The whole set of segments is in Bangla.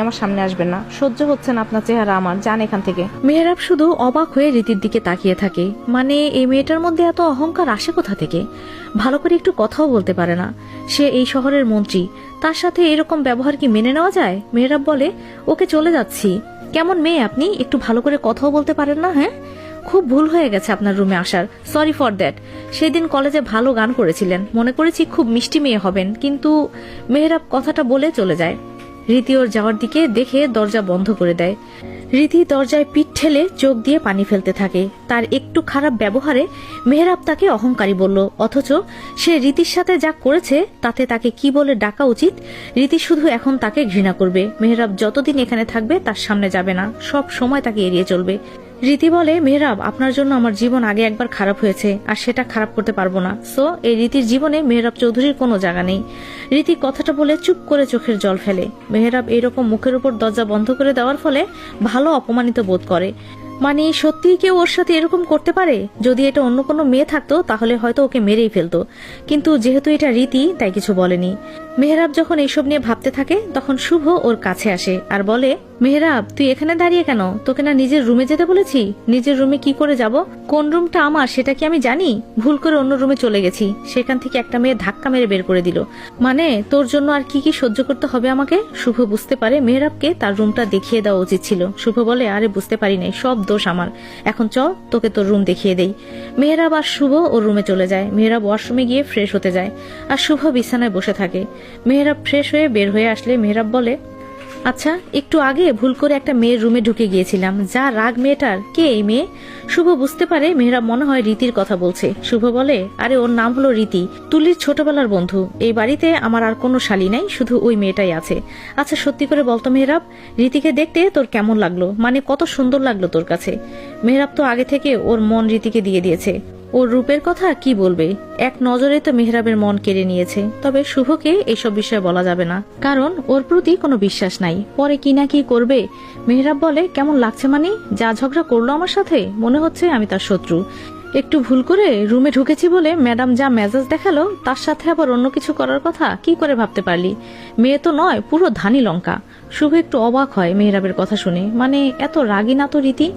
আমার সামনে আসবেন না, সহ্য হচ্ছে না আপনার চেহারা আমার, যান এখান থেকে। মেহরাব শুধু অবাক হয়ে রীতির দিকে তাকিয়ে থাকে। মানে এই মেয়েটার মধ্যে এত অহংকার আসে কোথা থেকে? ভালো করে একটু কথাও বলতে পারে না। সে এই শহরের মন্ত্রী, তার সাথে এরকম ব্যবহার কি মেনে নেওয়া যায়? মেহরাব বলে, ওকে চলে যাচ্ছি। কেমন মেয়ে আপনি, একটু ভালো করে কথাও বলতে পারেন না? হ্যাঁ, খুব ভুল হয়ে গেছে আপনার রুমে আসার, সরি ফর দ্যাট। সেদিন কলেজে ভালো গান করেছিলেন, মনে করেছি খুব মিষ্টি মেয়ে হবেন, কিন্তু। মেহরাব কথাটা বলে চলে যায়। রীতি ওর যাওয়ার দিকে দেখে দরজা বন্ধ করে দেয়। রীতি দরজায় পিঠ ঠেলে চোখ দিয়ে পানি ফেলতে থাকে। তার একটু খারাপ ব্যবহারে মেহরাব তাকে অহংকারী বলল, অথচ সে রীতির সাথে যা করেছে তাতে তাকে কি বলে ডাকা উচিত? রীতি শুধু এখন তাকে ঘৃণা করবে। মেহরাব যতদিন এখানে থাকবে তার সামনে যাবে না, সব সময় তাকে এড়িয়ে চলবে। রীতি বলে, মেহরাব আপনার জন্য আমার জীবন আগে একবার খারাপ হয়েছে, আর সেটা খারাপ করতে পারবো না। সো এই রীতির জীবনে মেহরাব চৌধুরীর কোনো জায়গা নেই। রীতি কথাটা বলে চুপ করে চোখের জল ফেলে। মেহরাব এরকম মুখের উপর দরজা বন্ধ করে দেওয়ার ফলে ভালো অপমানিত বোধ করে। মানে সত্যিই কেউ ওর সাথে এরকম করতে পারে? যদি এটা অন্য কোনো মেয়ে থাকতো তাহলে হয়তো ওকে মেরেই ফেলতো, কিন্তু যেহেতু এটা রীতি তাই কিছু বলেনি। মেহরাব যখন এইসব নিয়ে ভাবতে থাকে তখন শুভ ওর কাছে আসে আর বলে, মেহরাব তুই এখানে দাঁড়িয়ে কেন? তোকে না নিজের রুমে যেতে বলেছি? নিজের রুমে কি করে যাব? কোন রুমটা আমার সেটা কি আমি জানি? ভুল করে অন্য রুমে চলে গেছি, সেখান থেকে একটা মেয়ে ধাক্কা মেরে বের করে দিল। মানে তোর জন্য আর কি কি সহ্য করতে হবে আমাকে? শুভ বুঝতে পারে মেহরাবকে তার রুমটা দেখিয়ে দেওয়া উচিত ছিল। শুভ বলে, আরে বুঝতে পারি নাই, সব দোষ আমার। এখন চল তোকে তোর রুম দেখিয়ে দেই। মেহরাব আর শুভ ওর রুমে চলে যায়। মেহরাব ওয়াশরুমে গিয়ে ফ্রেশ হতে যায়, আর শুভ বিছানায় বসে থাকে। মেহরাব ফ্রেশ হয়ে বের হয়ে আসলে মেহরাব বলে, আচ্ছা একটু আগে ভুল করে একটা মেয়ের রুমে ঢুকে গিয়েছিলাম, যা রাগ মেয়েটার। কে এই মেয়ে? শুভ বুঝতে পারে মেহরাব মনে হয় রীতির কথা বলছে। শুভ বলে, আরে ওর নাম হলো রীতি, তুলির ছোটবেলার বন্ধু। এই বাড়িতে আমার আর কোনো শালী নাই, শুধু ওই মেয়েটাই আছে। আচ্ছা সত্যি করে বলতো মেহরাব, রীতিকে দেখতে তোর কেমন লাগলো? মানে কত সুন্দর লাগলো তোর কাছে? মেহরাব তো আগে থেকে ওর মন রীতিকে দিয়ে দিয়েছে। ওর রূপের কথা কি বলবে, এক নজরে তো মেহরাবের মন কেড়ে নিয়েছে। তবে শুভকে এইসব বিষয়ে বলা যাবে না, কারণ ওর প্রতি কোনো বিশ্বাস নাই, পরে কি না কি করবে। মেহরাব বলে, কেমন লাগছে মানে? যা ঝগড়া করলো আমার সাথে, মনে হচ্ছে আমি তার শত্রু। একটু ভুল করে রুমে ঢুকেছি বলে ম্যাডাম যা মেজাজ দেখালো, তার সাথে আবার অন্য কিছু করার কথা কি করে ভাবতে পারলি? মেয়ে তো নয়, পুরো ধানি লঙ্কা। শুভ একটু অবাক হয় মেহরাবের কথা শুনে। মানে এত রাগী না তো রীতি?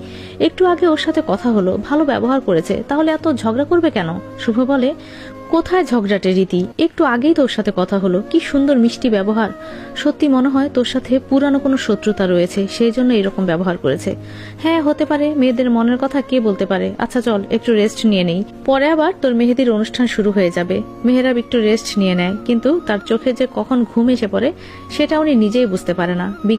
একটু আগে ওর সাথে কথা হলো, ভালো ব্যবহার করেছে, তাহলে এত ঝগড়া করবে কেন? শুভ বলে, কোথায় ঝগড়াটে রীতি? একটু আগেই তোর সাথে কথা হলো, কি সুন্দর মিষ্টি ব্যবহার। সত্যি মনে হয় তোর সাথে পুরানো কোনো শত্রুতা রয়েছে, সেই জন্য এরকম ব্যবহার করেছে। হ্যাঁ হতে পারে, মেয়েদের মনের কথা কে বলতে পারে। আচ্ছা চল একটু রেস্ট নিয়ে নেই, পরে আবার তোর মেহেদির অনুষ্ঠান শুরু হয়ে যাবে। মেহরাব একটু রেস্ট নিয়ে নেয়, কিন্তু তার চোখে যে কখন ঘুম এসে পড়ে সেটা উনি নিজেই বুঝতে পারে না।